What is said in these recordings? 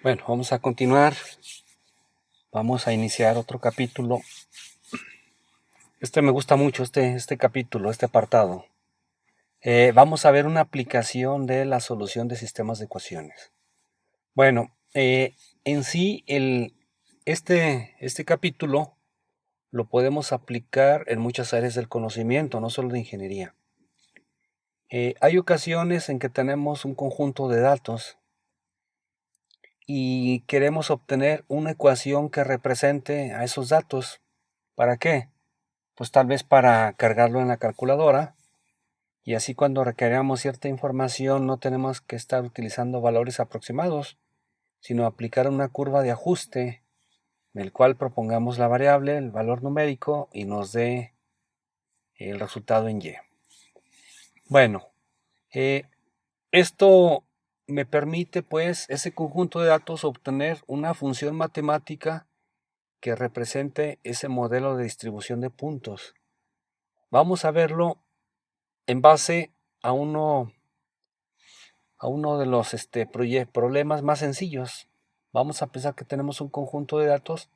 Bueno, vamos a continuar. Vamos a iniciar otro capítulo. Me gusta mucho, este capítulo, este apartado. Vamos a ver una aplicación de la solución de sistemas de ecuaciones. Bueno, en sí, este capítulo lo podemos aplicar en muchas áreas del conocimiento, no solo de ingeniería. Hay ocasiones en que tenemos un conjunto de datos y queremos obtener una ecuación que represente a esos datos. ¿Para qué? Pues tal vez para cargarlo en la calculadora, y así cuando requeramos cierta información no tenemos que estar utilizando valores aproximados, sino aplicar una curva de ajuste en el cual propongamos la variable, el valor numérico, y nos dé el resultado en Y. Bueno, esto me permite, pues, ese conjunto de datos obtener una función matemática que represente ese modelo de distribución de puntos. Vamos a verlo en base a uno de los problemas más sencillos. Vamos a pensar que tenemos un conjunto de datos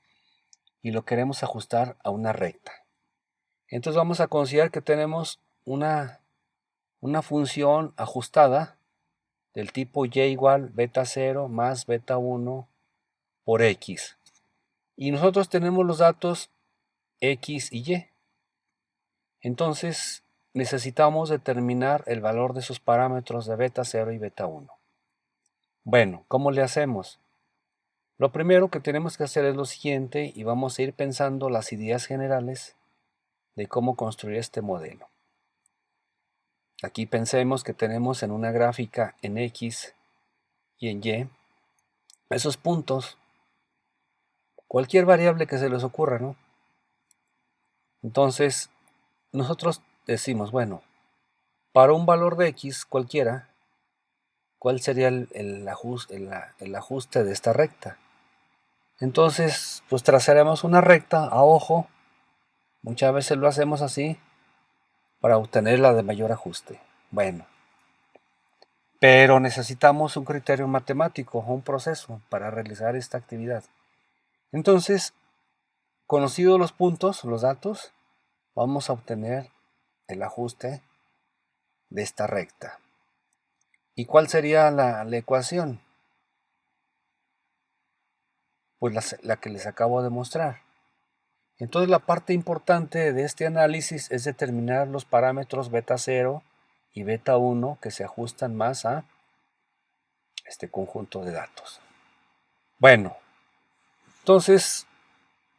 y lo queremos ajustar a una recta. Entonces vamos a considerar que tenemos una función ajustada del tipo y igual beta 0 más beta 1 por x. Y nosotros tenemos los datos x y y. Entonces necesitamos determinar el valor de sus parámetros de beta 0 y beta 1. Bueno, ¿cómo le hacemos? Lo primero que tenemos que hacer es lo siguiente, y vamos a ir pensando las ideas generales de cómo construir este modelo. Aquí pensemos que tenemos en una gráfica en X y en Y esos puntos, cualquier variable que se les ocurra, ¿no? Entonces, nosotros decimos, bueno, para un valor de X cualquiera, ¿cuál sería el ajuste de esta recta? Entonces, pues trazaremos una recta a ojo. Muchas veces lo hacemos así para obtener la de mayor ajuste. Bueno, pero necesitamos un criterio matemático o un proceso para realizar esta actividad. Entonces, conocidos los puntos, los datos, vamos a obtener el ajuste de esta recta. ¿Y cuál sería la ecuación? Pues la que les acabo de mostrar. Entonces la parte importante de este análisis es determinar los parámetros beta 0 y beta 1 que se ajustan más a este conjunto de datos. Bueno, entonces,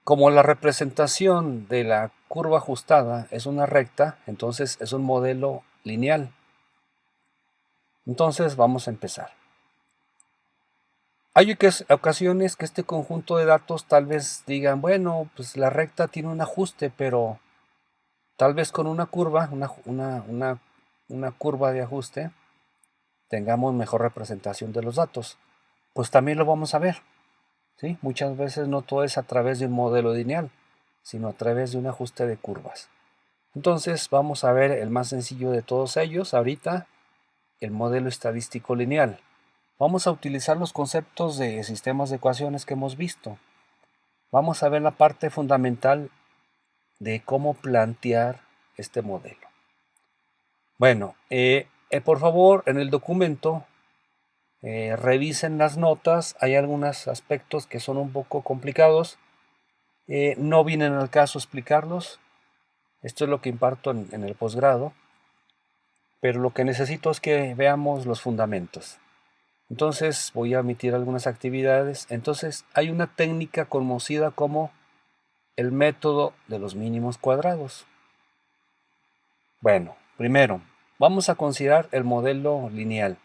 como la representación de la curva ajustada es una recta, entonces es un modelo lineal. Entonces vamos a empezar. Hay ocasiones que este conjunto de datos tal vez digan, bueno, pues la recta tiene un ajuste, pero tal vez con una curva, una curva de ajuste, tengamos mejor representación de los datos. Pues también lo vamos a ver, ¿sí? Muchas veces no todo es a través de un modelo lineal, sino a través de un ajuste de curvas. Entonces vamos a ver el más sencillo de todos ellos ahorita, el modelo estadístico lineal. Vamos a utilizar los conceptos de sistemas de ecuaciones que hemos visto. Vamos a ver la parte fundamental de cómo plantear este modelo. Bueno, por favor, en el documento revisen las notas. Hay algunos aspectos que son un poco complicados. No vienen al caso explicarlos. Esto es lo que imparto en el posgrado. Pero lo que necesito es que veamos los fundamentos. Entonces voy a omitir algunas actividades. Entonces hay una técnica conocida como el método de los mínimos cuadrados. Bueno, primero, vamos a considerar el modelo lineal.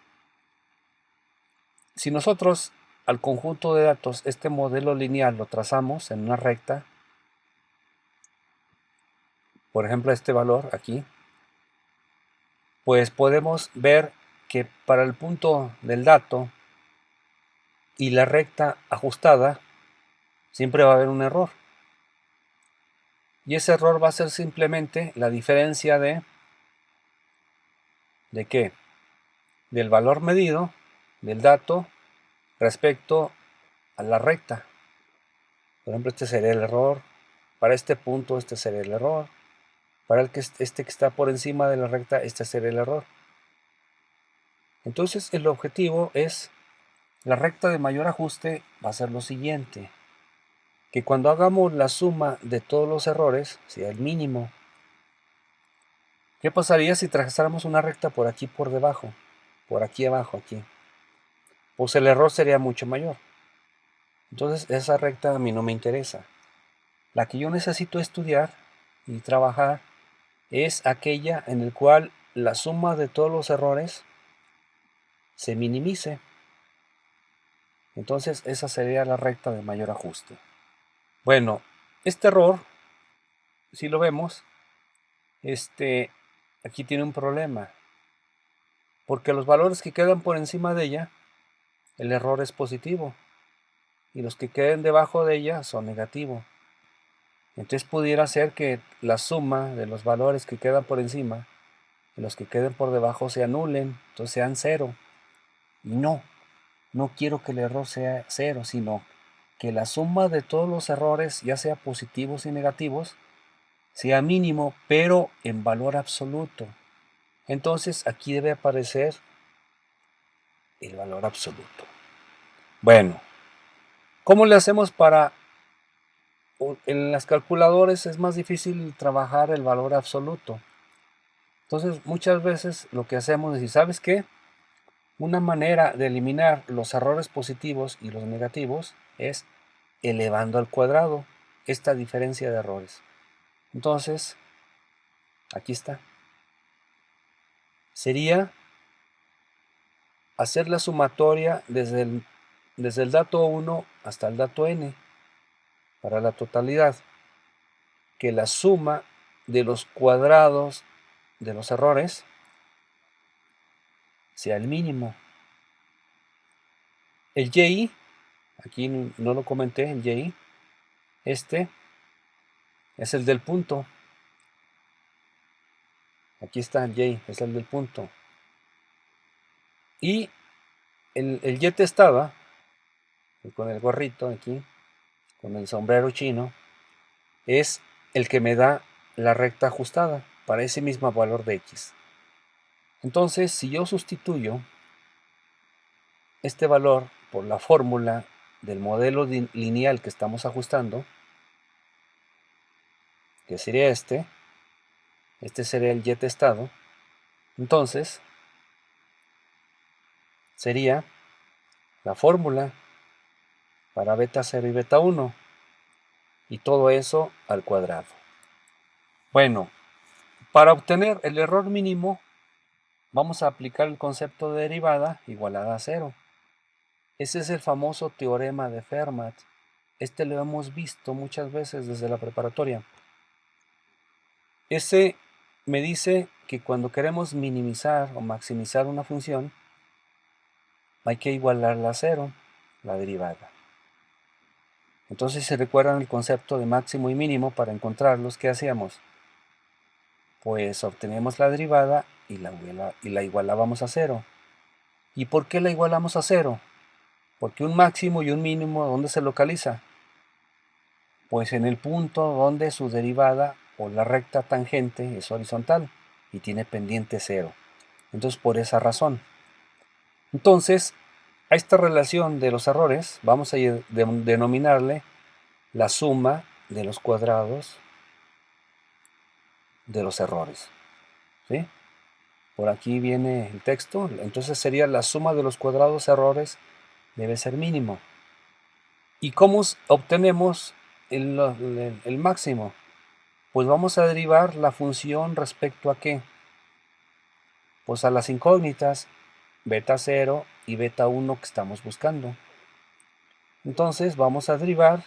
Si nosotros al conjunto de datos, este modelo lineal lo trazamos en una recta, por ejemplo este valor aquí, pues podemos ver que para el punto del dato y la recta ajustada, siempre va a haber un error. Y ese error va a ser simplemente la diferencia ¿de qué? Del valor medido, del dato, respecto a la recta. Por ejemplo, este sería el error. Para este punto, este sería el error. Para este que está por encima de la recta, este sería el error. Entonces, el objetivo es, la recta de mayor ajuste va a ser lo siguiente. Que cuando hagamos la suma de todos los errores, sea el mínimo. ¿Qué pasaría si trazáramos una recta por aquí por debajo? Por aquí abajo, aquí. Pues el error sería mucho mayor. Entonces, esa recta a mí no me interesa. La que yo necesito estudiar y trabajar es aquella en la cual la suma de todos los errores se minimice. Entonces esa sería la recta de mayor ajuste. Bueno, este error, si lo vemos, aquí tiene un problema, porque los valores que quedan por encima de ella, el error es positivo, y los que queden debajo de ella son negativos. Entonces pudiera ser que la suma de los valores que quedan por encima y los que queden por debajo se anulen, entonces sean cero. Y no quiero que el error sea cero, sino que la suma de todos los errores, ya sea positivos y negativos, sea mínimo, pero en valor absoluto. Entonces aquí debe aparecer el valor absoluto. Bueno, ¿cómo le hacemos para... En las calculadoras es más difícil trabajar el valor absoluto. Entonces muchas veces lo que hacemos es decir, ¿sabes qué? Una manera de eliminar los errores positivos y los negativos es elevando al cuadrado esta diferencia de errores. Entonces, aquí está. Sería hacer la sumatoria desde el dato 1 hasta el dato n para la totalidad, que la suma de los cuadrados de los errores sea el mínimo. El y, aquí no lo comenté, el y, este es el del punto. Aquí está el y, es el del punto. Y el y testada, con el gorrito aquí, con el sombrero chino, es el que me da la recta ajustada para ese mismo valor de x. Entonces, si yo sustituyo este valor por la fórmula del modelo lineal que estamos ajustando, que sería este sería el y testado, entonces sería la fórmula para beta 0 y beta 1, y todo eso al cuadrado. Bueno, para obtener el error mínimo, vamos a aplicar el concepto de derivada igualada a 0. Ese es el famoso teorema de Fermat. Este lo hemos visto muchas veces desde la preparatoria. Ese me dice que cuando queremos minimizar o maximizar una función, hay que igualarla a 0, la derivada. Entonces, si recuerdan el concepto de máximo y mínimo, para encontrarlos, ¿qué hacíamos? Pues obtenemos la derivada y la igualábamos a 0. ¿Y por qué la igualamos a 0? Porque un máximo y un mínimo, ¿dónde se localiza? Pues en el punto donde su derivada o la recta tangente es horizontal y tiene pendiente 0. Entonces, por esa razón. Entonces, a esta relación de los errores vamos a denominarle la suma de los cuadrados de los errores. ¿Sí? Por aquí viene el texto. Entonces sería la suma de los cuadrados errores debe ser mínimo. ¿Y cómo obtenemos el máximo? Pues vamos a derivar la función respecto a qué. Pues a las incógnitas beta 0 y beta 1 que estamos buscando. Entonces vamos a derivar,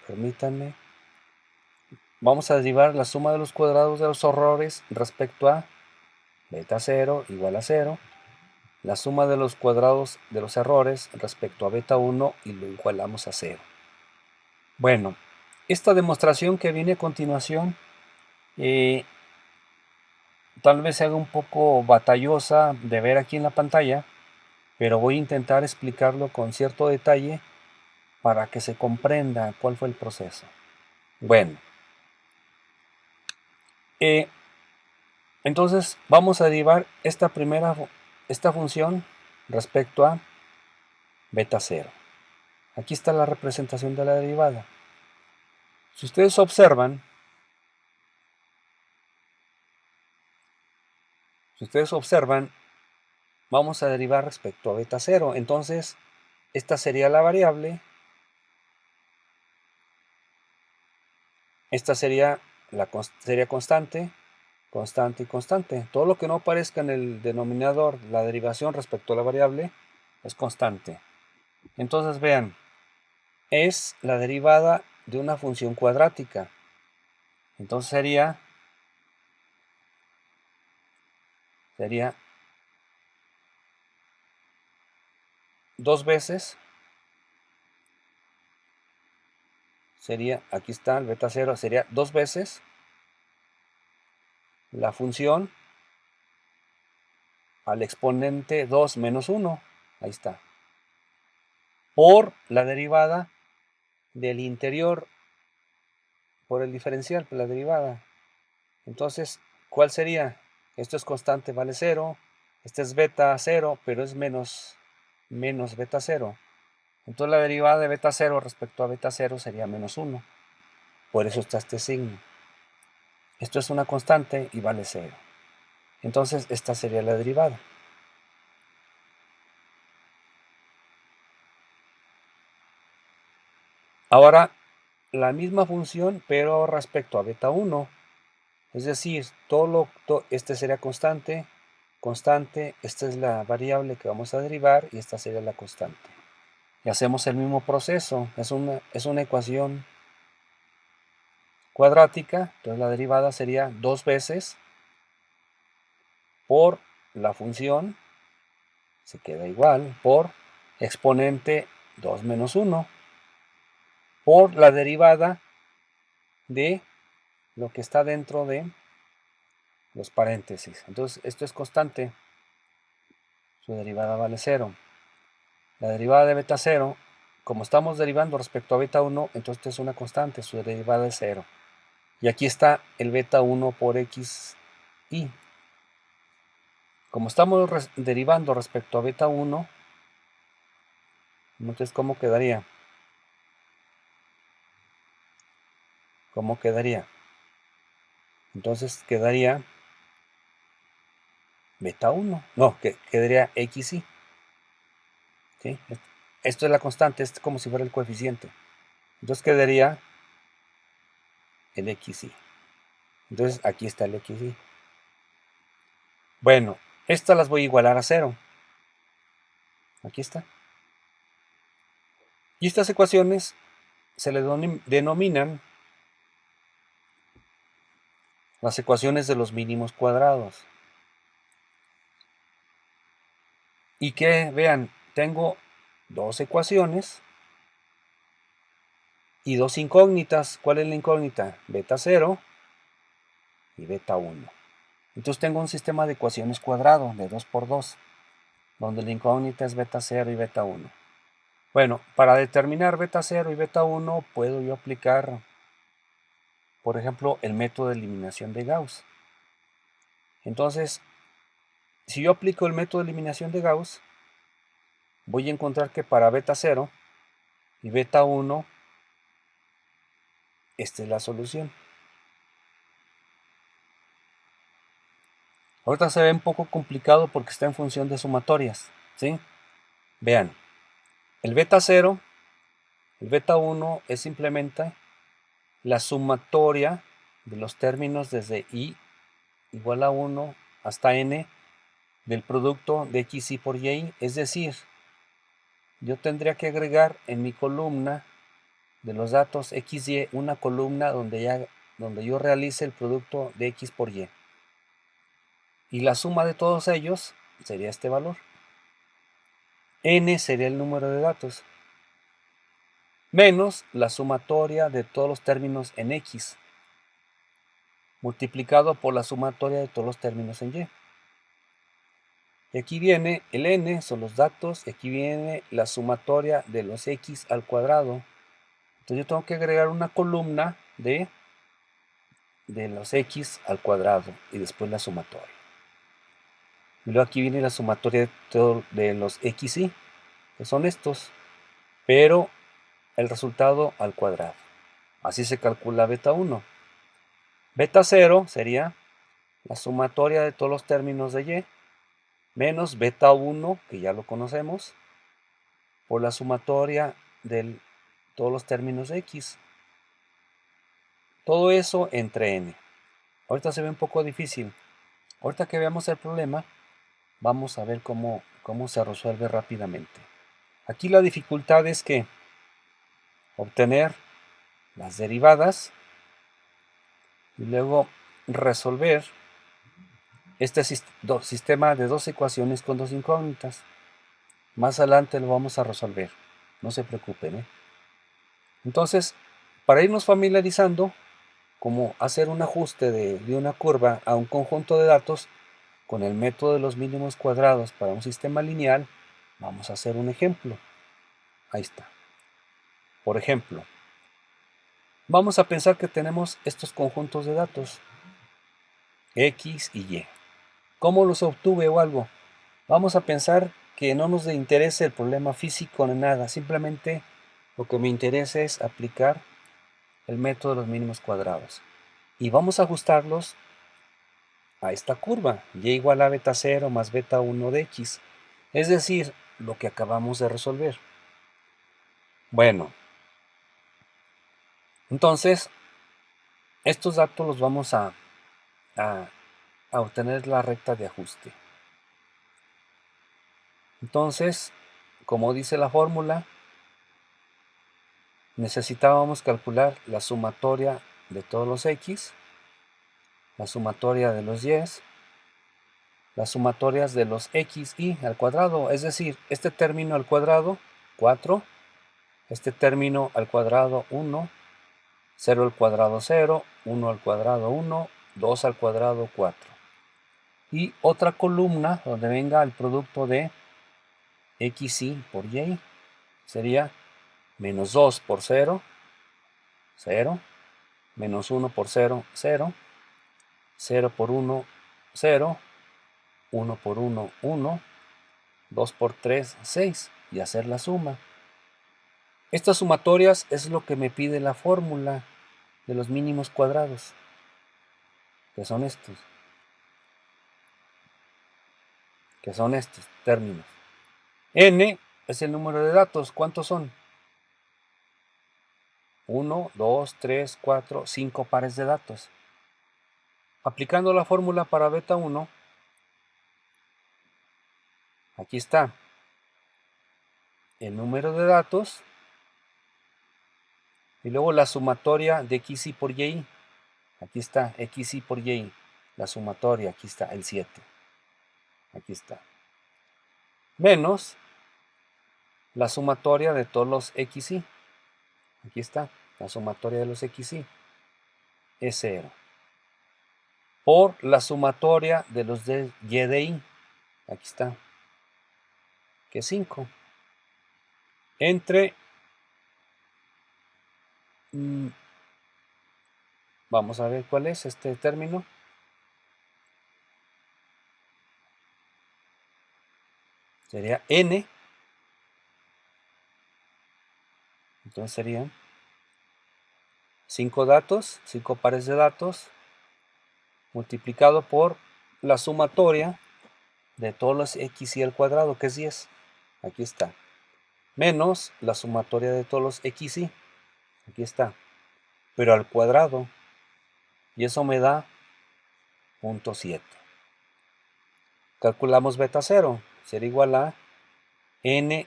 permítanme, vamos a derivar la suma de los cuadrados de los errores respecto a beta 0 igual a 0, la suma de los cuadrados de los errores respecto a beta 1 y lo igualamos a 0. Bueno, esta demostración que viene a continuación tal vez se haga un poco batallosa de ver aquí en la pantalla, pero voy a intentar explicarlo con cierto detalle para que se comprenda cuál fue el proceso. Bueno, entonces vamos a derivar esta función respecto a beta 0. Aquí está la representación de la derivada. Si ustedes observan, vamos a derivar respecto a beta 0. Entonces, esta sería la variable, esta sería constante, constante y constante. Todo lo que no aparezca en el denominador, la derivación respecto a la variable, es constante. Entonces vean, es la derivada de una función cuadrática. Entonces sería dos veces, aquí está el beta 0, sería dos veces la función al exponente 2 menos 1, ahí está, por la derivada del interior, por el diferencial, por la derivada. Entonces, ¿cuál sería? Esto es constante, vale 0, este es beta 0, pero es menos beta 0. Entonces la derivada de beta 0 respecto a beta 0 sería menos 1. Por eso está este signo. Esto es una constante y vale 0. Entonces esta sería la derivada. Ahora, la misma función, pero respecto a beta 1. Es decir, este sería constante, constante, esta es la variable que vamos a derivar y esta sería la constante. Y hacemos el mismo proceso, es una ecuación cuadrática, entonces la derivada sería dos veces por la función, se queda igual, por exponente 2 menos 1, por la derivada de lo que está dentro de los paréntesis. Entonces esto es constante, su derivada vale 0. La derivada de beta 0, como estamos derivando respecto a beta 1, entonces esto es una constante, su derivada es 0. Y aquí está el beta 1 por x y. Como estamos derivando respecto a beta 1, entonces ¿cómo quedaría? ¿Cómo quedaría? Entonces quedaría beta 1. No, quedaría xy. ¿Sí? Esto es la constante, es como si fuera el coeficiente. Entonces quedaría el xy. Entonces aquí está el xy. Bueno, estas las voy a igualar a 0. Aquí está. Y estas ecuaciones se le denominan las ecuaciones de los mínimos cuadrados. Y que, vean, tengo dos ecuaciones y dos incógnitas. ¿Cuál es la incógnita? Beta 0 y beta 1. Entonces tengo un sistema de ecuaciones cuadrado de 2 por 2, donde la incógnita es beta 0 y beta 1. Bueno, para determinar beta 0 y beta 1 puedo yo aplicar, por ejemplo, el método de eliminación de Gauss. Entonces, si yo aplico el método de eliminación de Gauss, voy a encontrar que para beta 0 y beta 1, esta es la solución. Ahorita se ve un poco complicado porque está en función de sumatorias, ¿sí? Vean, el beta 0, el beta 1 es simplemente la sumatoria de los términos desde i igual a 1 hasta n del producto de xy por y, es decir, yo tendría que agregar en mi columna de los datos xy una columna donde yo realice el producto de x por y. Y la suma de todos ellos sería este valor. N sería el número de datos, menos la sumatoria de todos los términos en x, multiplicado por la sumatoria de todos los términos en y. Y aquí viene el n, son los datos, y aquí viene la sumatoria de los x al cuadrado. Entonces yo tengo que agregar una columna de los x al cuadrado y después la sumatoria. Y luego aquí viene la sumatoria de los xy, que son estos, pero el resultado al cuadrado. Así se calcula beta 1. Beta 0 sería la sumatoria de todos los términos de y, menos beta 1, que ya lo conocemos, por la sumatoria de todos los términos de x. Todo eso entre n. Ahorita se ve un poco difícil. Ahorita que veamos el problema, vamos a ver cómo se resuelve rápidamente. Aquí la dificultad es que obtener las derivadas y luego resolver este sistema de dos ecuaciones con dos incógnitas. Más adelante lo vamos a resolver, no se preocupen, ¿eh? Entonces, para irnos familiarizando cómo hacer un ajuste de una curva a un conjunto de datos con el método de los mínimos cuadrados para un sistema lineal, vamos a hacer un ejemplo. Ahí está. Por ejemplo, vamos a pensar que tenemos estos conjuntos de datos, X y Y. ¿Cómo los obtuve o algo? Vamos a pensar que no nos interesa el problema físico ni nada, simplemente lo que me interesa es aplicar el método de los mínimos cuadrados. Y vamos a ajustarlos a esta curva, y igual a beta 0 más beta 1 de x, es decir, lo que acabamos de resolver. Bueno, entonces, estos datos los vamos a obtener la recta de ajuste. Entonces, como dice la fórmula, necesitábamos calcular la sumatoria de todos los x, la sumatoria de los y, las sumatorias de los x y al cuadrado, es decir, este término al cuadrado, 4, este término al cuadrado, 1, 0 al cuadrado, 0, 1 al cuadrado, 1, 2 al cuadrado, 4. Y otra columna donde venga el producto de xy por y, sería menos 2 por 0, 0, menos 1 por 0, 0, 0 por 1, 0, 1 por 1, 1, 2 por 3, 6, y hacer la suma. Estas sumatorias es lo que me pide la fórmula de los mínimos cuadrados, que son estos términos. N es el número de datos. ¿Cuántos son? 1, 2, 3, 4, 5 pares de datos. Aplicando la fórmula para beta 1, aquí está el número de datos y luego la sumatoria de xy por y. Aquí está xy por y, la sumatoria, aquí está el 7. Aquí está. Menos la sumatoria de todos los xy. Aquí está, la sumatoria de los xy. Es 0. Por la sumatoria de los de y de y. Aquí está, que es 5. Entre, vamos a ver cuál es este término. Sería n. Entonces serían 5 datos, 5 pares de datos, multiplicado por la sumatoria de todos los xy al cuadrado, que es 10. Aquí está. Menos la sumatoria de todos los xy. Aquí está. Pero al cuadrado. Y eso me da 0.7. Calculamos beta 0. Será igual a n.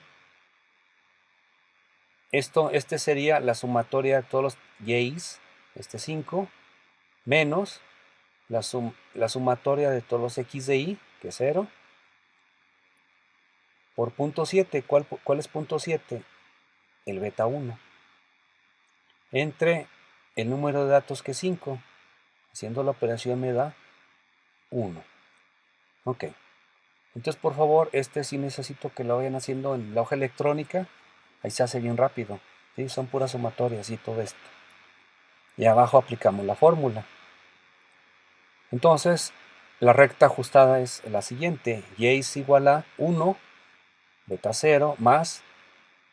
Este sería la sumatoria de todos los y's, este 5, menos la sumatoria de todos los x de y, que es 0, por 0.7. ¿Cuál es 0.7? El beta 1. Entre el número de datos, que es 5. Haciendo la operación me da 1. Ok. Entonces, por favor, este sí necesito que lo vayan haciendo en la hoja electrónica. Ahí se hace bien rápido. ¿Sí? Son puras sumatorias y todo esto. Y abajo aplicamos la fórmula. Entonces, la recta ajustada es la siguiente. Y es igual a 1, beta 0, más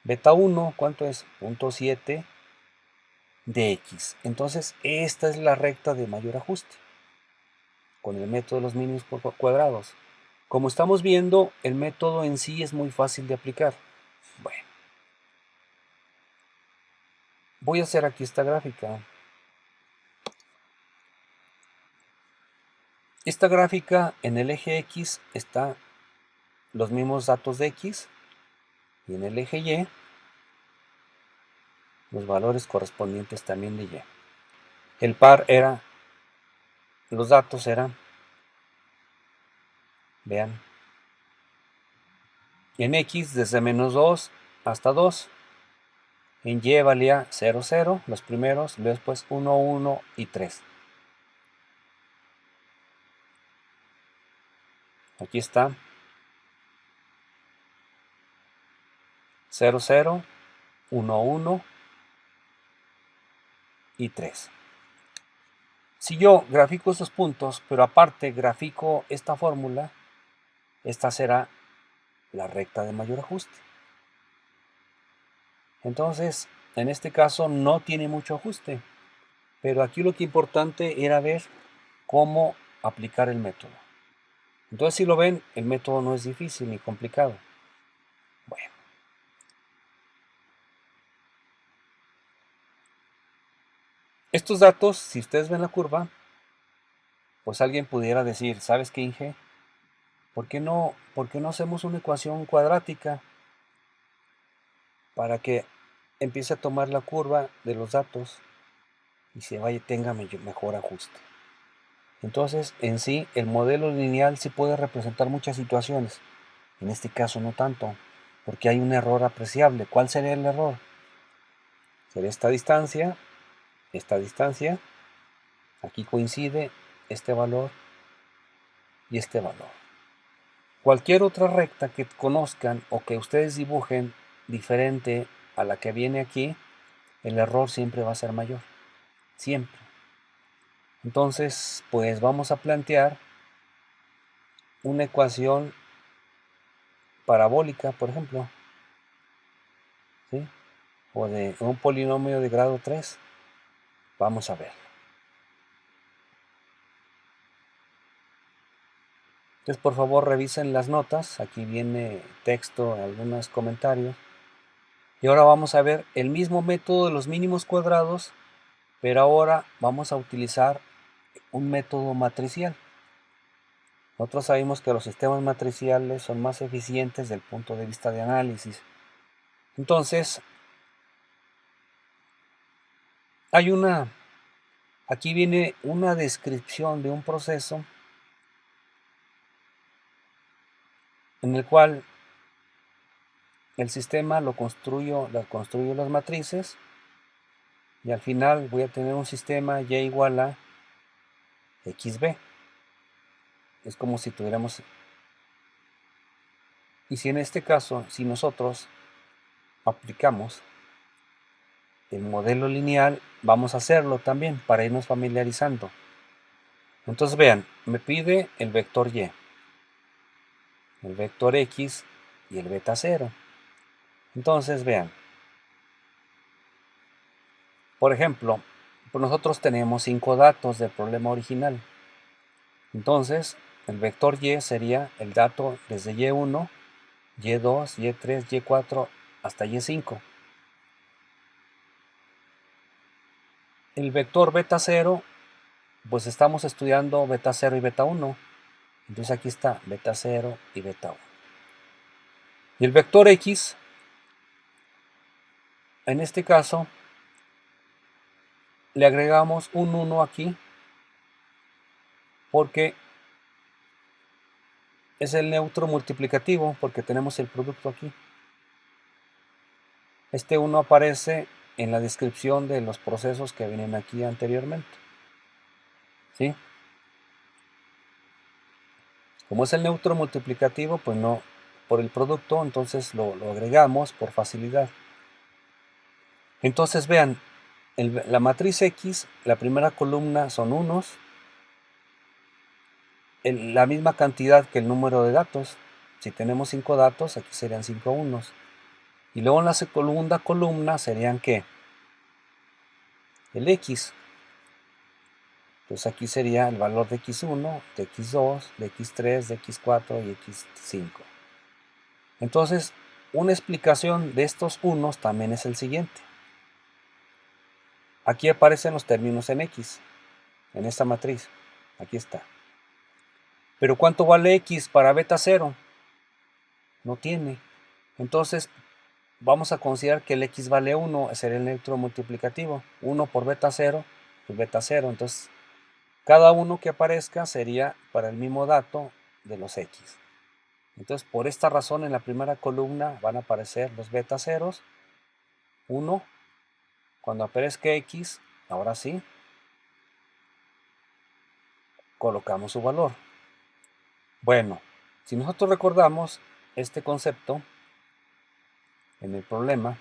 beta 1, ¿cuánto es? 0.7 de x. Entonces, esta es la recta de mayor ajuste, con el método de los mínimos cuadrados. Como estamos viendo, el método en sí es muy fácil de aplicar. Bueno, voy a hacer aquí esta gráfica. Esta gráfica, en el eje X está los mismos datos de X, y en el eje Y los valores correspondientes también de Y. El par era, los datos eran, vean, en X desde -2 hasta 2. En Y valía 0, 0, los primeros, después 1, 1 y 3. Aquí está 0, 0, 1, 1 y 3. Si yo grafico estos puntos, pero aparte grafico esta fórmula, esta será la recta de mayor ajuste. Entonces, en este caso no tiene mucho ajuste, pero aquí lo que importante era ver cómo aplicar el método. Entonces, si lo ven, el método no es difícil ni complicado. Bueno. Estos datos, si ustedes ven la curva, pues alguien pudiera decir, ¿sabes qué, Inge? ¿Por qué no hacemos una ecuación cuadrática para que empiece a tomar la curva de los datos y se vaya, tenga mejor ajuste? Entonces, en sí, el modelo lineal sí puede representar muchas situaciones. En este caso no tanto, porque hay un error apreciable. ¿Cuál sería el error? Sería esta distancia, aquí coincide este valor y este valor. Cualquier otra recta que conozcan o que ustedes dibujen diferente a la que viene aquí, el error siempre va a ser mayor. Siempre. Entonces, pues vamos a plantear una ecuación parabólica, por ejemplo, ¿sí? O de un polinomio de grado 3. Vamos a ver. Entonces, por favor, revisen las notas. Aquí viene texto, algunos comentarios. Y ahora vamos a ver el mismo método de los mínimos cuadrados, pero ahora vamos a utilizar un método matricial. Nosotros sabemos que los sistemas matriciales son más eficientes desde el punto de vista de análisis. Entonces, aquí viene una descripción de un proceso en el cual el sistema lo construyo las matrices, y al final voy a tener un sistema y igual a xb. Es como si tuviéramos, y si en este caso, si nosotros aplicamos el modelo lineal, vamos a hacerlo también para irnos familiarizando. Entonces vean, me pide el vector y, el vector x y el beta 0. Entonces vean, por ejemplo, pues nosotros tenemos 5 datos del problema original. Entonces, el vector y sería el dato desde y1, y2, y3, y4 hasta y5. El vector beta 0, pues estamos estudiando beta 0 y beta 1. Entonces aquí está beta 0 y beta 1. Y el vector x, en este caso, le agregamos un 1 aquí, porque es el neutro multiplicativo, porque tenemos el producto aquí. Este 1 aparece en la descripción de los procesos que vienen aquí anteriormente. ¿Sí? Como es el neutro multiplicativo, pues no por el producto, entonces lo agregamos por facilidad. Entonces vean, la matriz X, la primera columna son unos, la misma cantidad que el número de datos. Si tenemos 5 datos, aquí serían 5 unos. Y luego en la segunda columna serían ¿qué? El X. Entonces aquí sería el valor de X1, de X2, de X3, de X4 y X5. Entonces, una explicación de estos unos también es el siguiente. Aquí aparecen los términos en X, en esta matriz. Aquí está. Pero ¿cuánto vale X para beta 0? No tiene. Entonces, vamos a considerar que el X vale 1, será el neutro multiplicativo. 1 por beta 0, pues beta 0. Entonces, cada uno que aparezca sería para el mismo dato de los X. Entonces, por esta razón, en la primera columna van a aparecer los beta ceros. 1, cuando aparezca X, ahora sí, colocamos su valor. Bueno, si nosotros recordamos este concepto en el problema,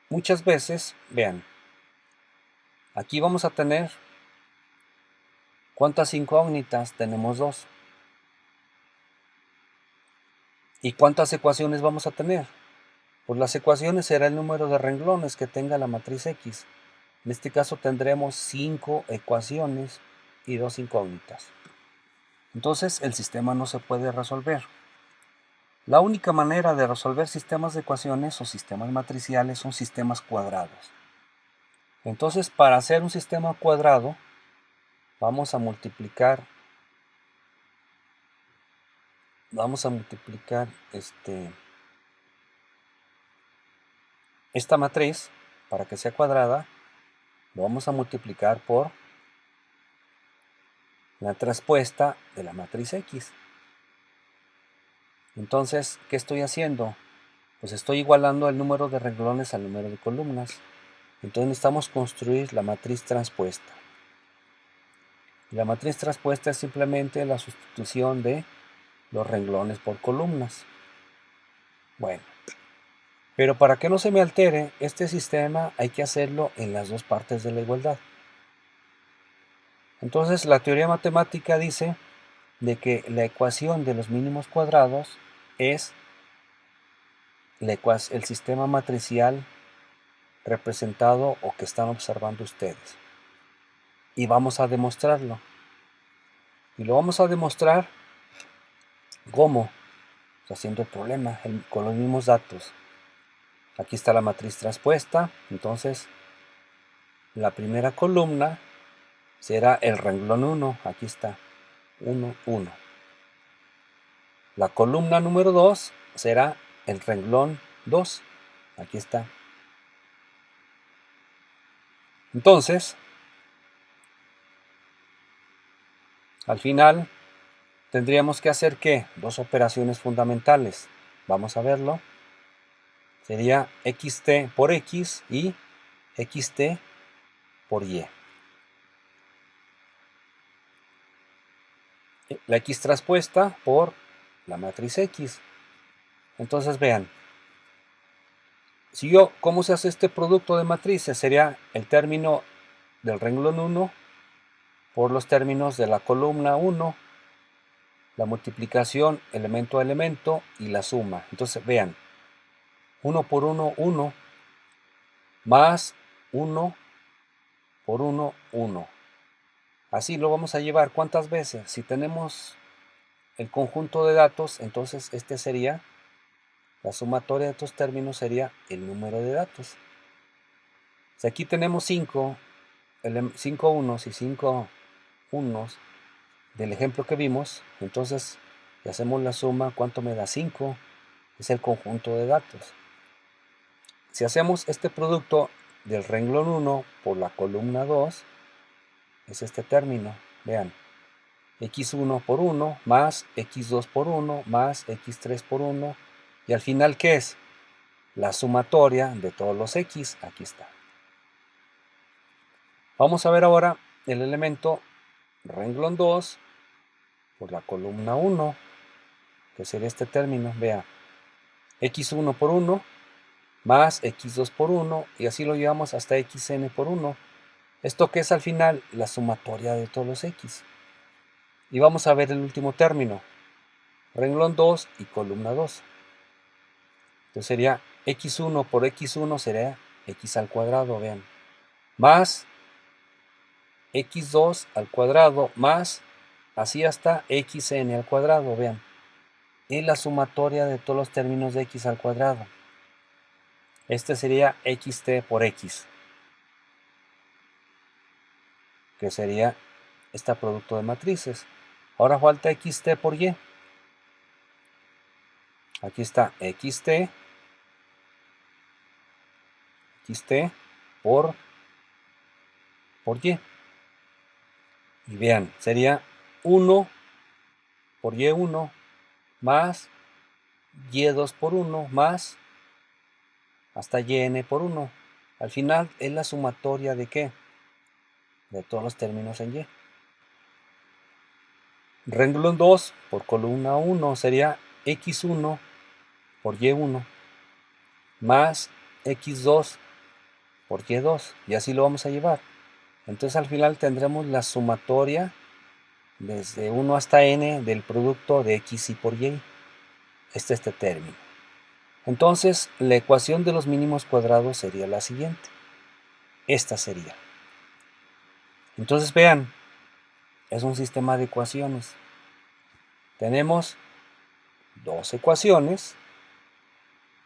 muchas veces, vean, aquí vamos a tener, ¿cuántas incógnitas? Tenemos 2. ¿Y cuántas ecuaciones vamos a tener? Pues las ecuaciones será el número de renglones que tenga la matriz X. En este caso tendremos 5 ecuaciones y 2 incógnitas. Entonces el sistema no se puede resolver. La única manera de resolver sistemas de ecuaciones o sistemas matriciales son sistemas cuadrados. Entonces, para hacer un sistema cuadrado, vamos a multiplicar esta matriz, para que sea cuadrada, lo vamos a multiplicar por la traspuesta de la matriz X. Entonces, ¿qué estoy haciendo? Pues estoy igualando el número de renglones al número de columnas. Entonces necesitamos construir la matriz transpuesta. La matriz transpuesta es simplemente la sustitución de los renglones por columnas. Bueno, pero para que no se me altere este sistema hay que hacerlo en las dos partes de la igualdad. Entonces la teoría matemática dice de que la ecuación de los mínimos cuadrados es el sistema matricial representado o que están observando ustedes. Y vamos a demostrarlo. Y lo vamos a demostrar ¿cómo? Haciendo el problema con los mismos datos. Aquí está la matriz transpuesta. Entonces, la primera columna será el renglón 1. Aquí está. 1, 1. La columna número 2 será el renglón 2. Aquí está. Entonces, al final, tendríamos que hacer ¿qué? Dos operaciones fundamentales. Vamos a verlo. Sería xt por x y xt por y. La x transpuesta por la matriz X. Entonces vean, ¿cómo se hace este producto de matrices? Sería el término del renglón 1 por los términos de la columna 1, la multiplicación elemento a elemento y la suma. Entonces vean, 1 por 1, 1, más 1 por 1, 1. Así lo vamos a llevar. ¿Cuántas veces? Si tenemos el conjunto de datos, entonces la sumatoria de estos términos sería el número de datos. Si aquí tenemos 5 unos y 5 unos del ejemplo que vimos, entonces si hacemos la suma, ¿cuánto me da? 5, es el conjunto de datos. Si hacemos este producto del renglón 1 por la columna 2, es este término, vean, x1 por 1 más x2 por 1 más x3 por 1, y al final, ¿qué es? La sumatoria de todos los x, aquí está. Vamos a ver ahora el elemento renglón 2 por la columna 1, que sería este término, vea, x1 por 1 más x2 por 1, y así lo llevamos hasta xn por 1. Esto que es al final la sumatoria de todos los x. Y vamos a ver el último término, renglón 2 y columna 2. Entonces sería x1 por x1 sería x al cuadrado, vean, más x2 al cuadrado más, así hasta xn al cuadrado, vean. Es la sumatoria de todos los términos de x al cuadrado. Este sería xt por x, que sería este producto de matrices. Ahora falta xt por y. Aquí está xt por y. Y vean, sería 1 por y1 más y2 por 1 más hasta yn por 1. Al final es la sumatoria de ¿qué? De todos los términos en y. Renglón 2 por columna 1 sería x1 por y1 más x2 por y2, y así lo vamos a llevar. Entonces al final tendremos la sumatoria desde 1 hasta n del producto de x y por y. Este término. Entonces la ecuación de los mínimos cuadrados sería la siguiente. Esta sería. Entonces vean, es un sistema de ecuaciones. Tenemos dos ecuaciones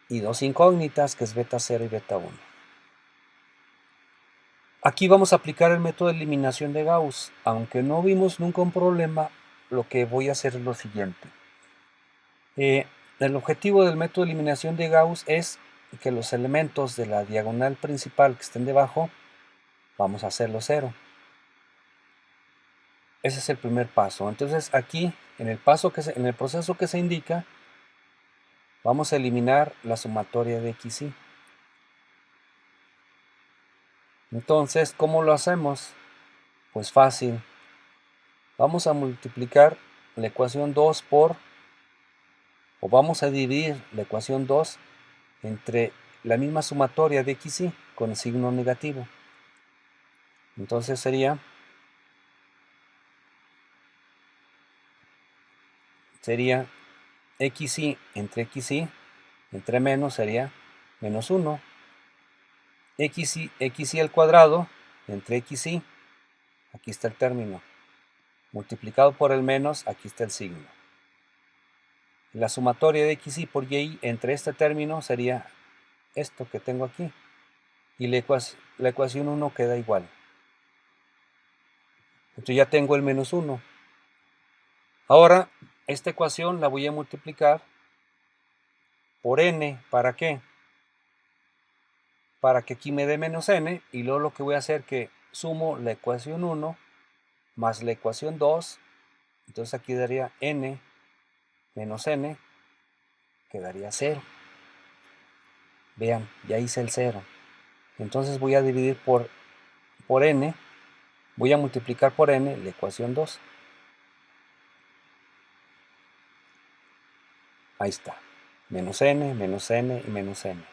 y dos incógnitas, que es beta 0 y beta 1. Aquí vamos a aplicar el método de eliminación de Gauss. Aunque no vimos nunca un problema, lo que voy a hacer es lo siguiente. El objetivo del método de eliminación de Gauss es que los elementos de la diagonal principal que estén debajo, vamos a hacerlo 0. Ese es el primer paso. Entonces aquí, en el proceso que se indica, vamos a eliminar la sumatoria de x y. Entonces, ¿cómo lo hacemos? Pues fácil. Vamos a multiplicar la ecuación 2 o vamos a dividir la ecuación 2 entre la misma sumatoria de x y con el signo negativo. Entonces sería xy entre menos sería menos 1. xy al cuadrado entre xy, aquí está el término, multiplicado por el menos, aquí está el signo. La sumatoria de xy por y entre este término sería esto que tengo aquí, y la ecuación 1 queda igual. Entonces ya tengo el menos 1. Ahora, esta ecuación la voy a multiplicar por n. ¿Para qué? Para que aquí me dé menos n, y luego lo que voy a hacer es que sumo la ecuación 1 más la ecuación 2. Entonces aquí daría n menos n, quedaría 0. Vean, ya hice el 0. Entonces voy a dividir por n, voy a multiplicar por n la ecuación 2. Ahí está, menos n y menos n.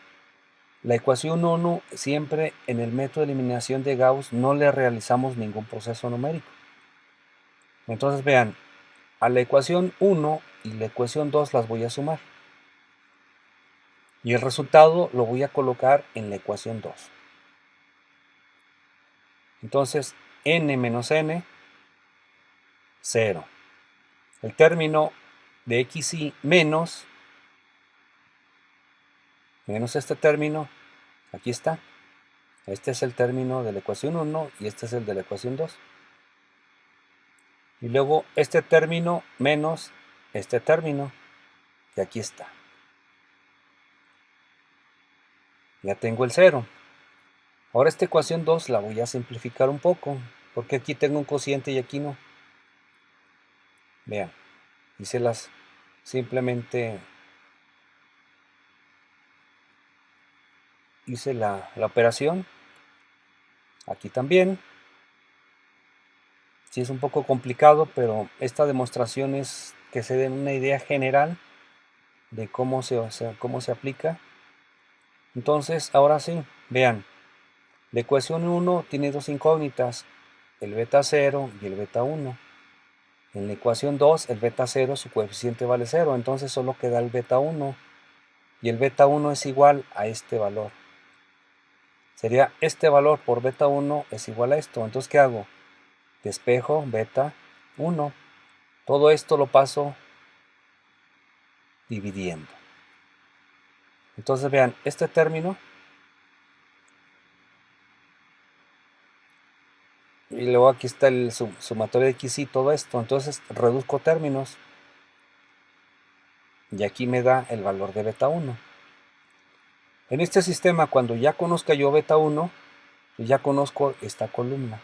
La ecuación 1, siempre en el método de eliminación de Gauss no le realizamos ningún proceso numérico. Entonces vean, a la ecuación 1 y la ecuación 2 las voy a sumar. Y el resultado lo voy a colocar en la ecuación 2. Entonces, n menos n, 0. El término de xy menos este término, aquí está. Este es el término de la ecuación 1 y este es el de la ecuación 2. Y luego este término menos este término, que aquí está. Ya tengo el 0. Ahora esta ecuación 2 la voy a simplificar un poco, porque aquí tengo un cociente y aquí no. Vean, simplemente hice la operación. Aquí también. Sí es un poco complicado, pero esta demostración es que se den una idea general de cómo se aplica. Entonces, ahora sí, vean, la ecuación 1 tiene dos incógnitas, el beta 0 y el beta 1. En la ecuación 2, el beta 0, su coeficiente vale 0, entonces solo queda el beta 1, y el beta 1 es igual a este valor. Sería este valor por beta 1 es igual a esto. Entonces, ¿qué hago? Despejo beta 1. Todo esto lo paso dividiendo. Entonces, vean, este término, y luego aquí está el sumatorio de x y todo esto. Entonces, reduzco términos, y aquí me da el valor de beta 1. En este sistema, cuando ya conozca yo beta 1, ya conozco esta columna.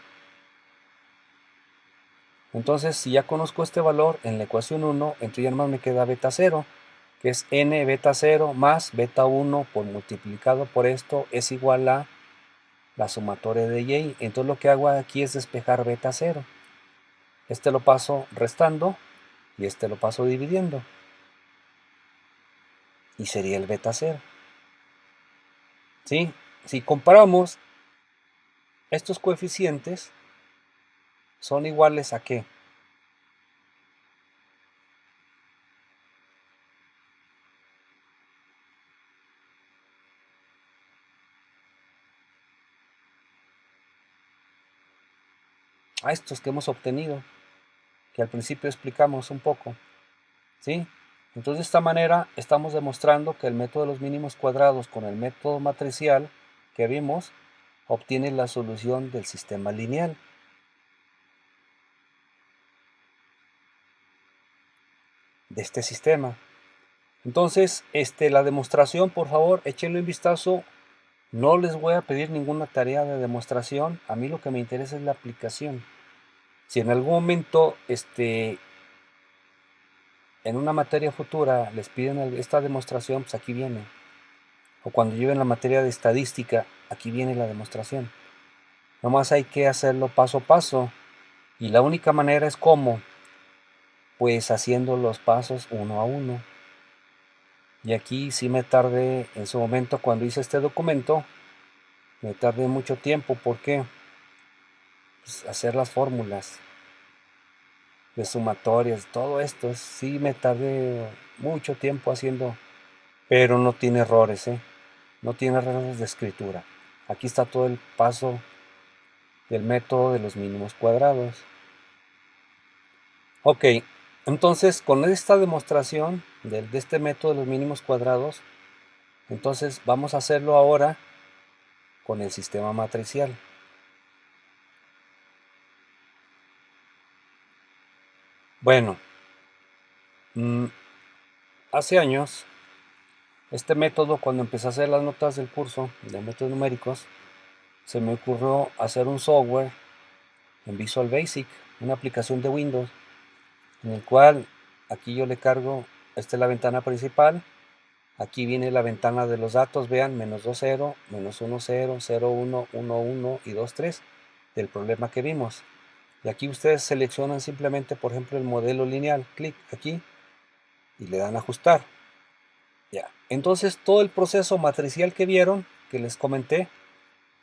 Entonces, si ya conozco este valor en la ecuación 1, entonces ya nomás me queda beta 0, que es n beta 0 más beta 1 por multiplicado por esto es igual a la sumatoria de y. Entonces lo que hago aquí es despejar beta 0. Este lo paso restando y este lo paso dividiendo. Y sería el beta 0. ¿Sí? Si comparamos, estos coeficientes son iguales ¿a qué? A estos que hemos obtenido, que al principio explicamos un poco. ¿Sí? Entonces de esta manera estamos demostrando que el método de los mínimos cuadrados con el método matricial que vimos obtiene la solución del sistema lineal. De este sistema. Entonces, la demostración, por favor, échenle un vistazo. No les voy a pedir ninguna tarea de demostración. A mí lo que me interesa es la aplicación. Si en algún momento, en una materia futura les piden esta demostración, pues aquí viene. O cuando lleven la materia de estadística, aquí viene la demostración. Nomás hay que hacerlo paso a paso. Y la única manera es cómo, pues haciendo los pasos uno a uno. Y aquí sí me tardé en su momento cuando hice este documento, me tardé mucho tiempo porque pues, hacer las fórmulas de sumatorias, todo esto, sí me tardé mucho tiempo haciendo, pero no tiene errores, no tiene errores de escritura. Aquí está todo el paso del método de los mínimos cuadrados. Ok, entonces con esta demostración de este método de los mínimos cuadrados, entonces vamos a hacerlo ahora con el sistema matricial. Bueno, hace años, este método, cuando empecé a hacer las notas del curso de métodos numéricos, se me ocurrió hacer un software en Visual Basic, una aplicación de Windows, en el cual aquí yo le cargo, esta es la ventana principal, aquí viene la ventana de los datos, vean, menos 20, menos 10, 01, 11 y 23 del problema que vimos. Y aquí ustedes seleccionan simplemente, por ejemplo, el modelo lineal, clic aquí y le dan a ajustar. Ya. Entonces todo el proceso matricial que vieron, que les comenté,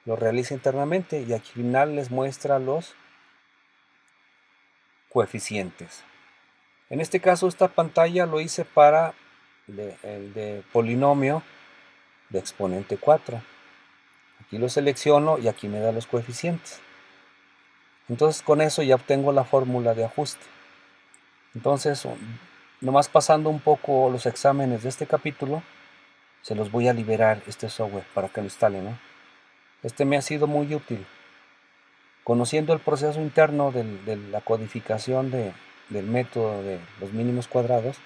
lo realiza internamente y aquí al final les muestra los coeficientes. En este caso esta pantalla lo hice para el de polinomio de exponente 4. Aquí lo selecciono y aquí me da los coeficientes. Entonces con eso ya obtengo la fórmula de ajuste. Entonces, nomás pasando un poco los exámenes de este capítulo, se los voy a liberar este software para que lo instalen, ¿no? Este me ha sido muy útil. Conociendo el proceso interno de la codificación del método de los mínimos cuadrados,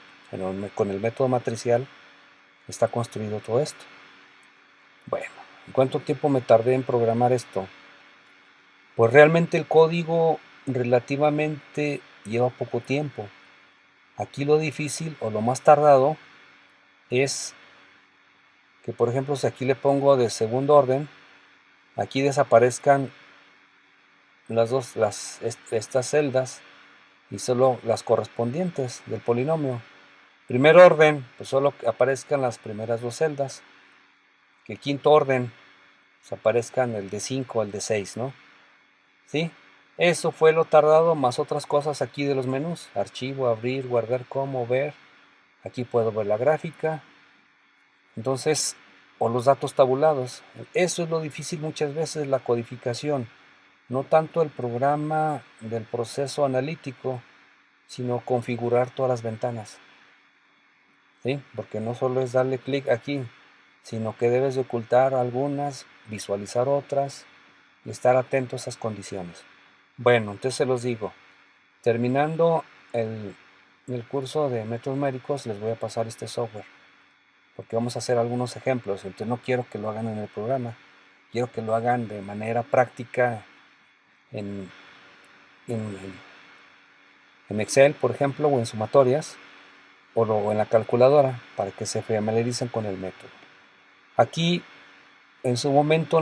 con el método matricial, está construido todo esto. Bueno, ¿en cuánto tiempo me tardé en programar esto? Pues realmente el código relativamente lleva poco tiempo. Aquí lo difícil o lo más tardado es que, por ejemplo, si aquí le pongo de segundo orden, aquí desaparezcan estas celdas y solo las correspondientes del polinomio. Primer orden, pues solo aparezcan las primeras dos celdas. Que quinto orden, pues aparezcan el de 5, el de 6, ¿no? ¿Sí? Eso fue lo tardado, más otras cosas aquí de los menús. Archivo, abrir, guardar como, ver. Aquí puedo ver la gráfica. Entonces, o los datos tabulados. Eso es lo difícil muchas veces, la codificación. No tanto el programa del proceso analítico, sino configurar todas las ventanas. ¿Sí? Porque no solo es darle clic aquí, sino que debes de ocultar algunas, visualizar otras y estar atento a esas condiciones. Bueno, entonces se los digo. Terminando el curso de métodos numéricos, les voy a pasar este software, porque vamos a hacer algunos ejemplos. Entonces no quiero que lo hagan en el programa, quiero que lo hagan de manera práctica en, en Excel, por ejemplo, o en sumatorias, o en la calculadora, para que se familiaricen con el método. Aquí, en su momento,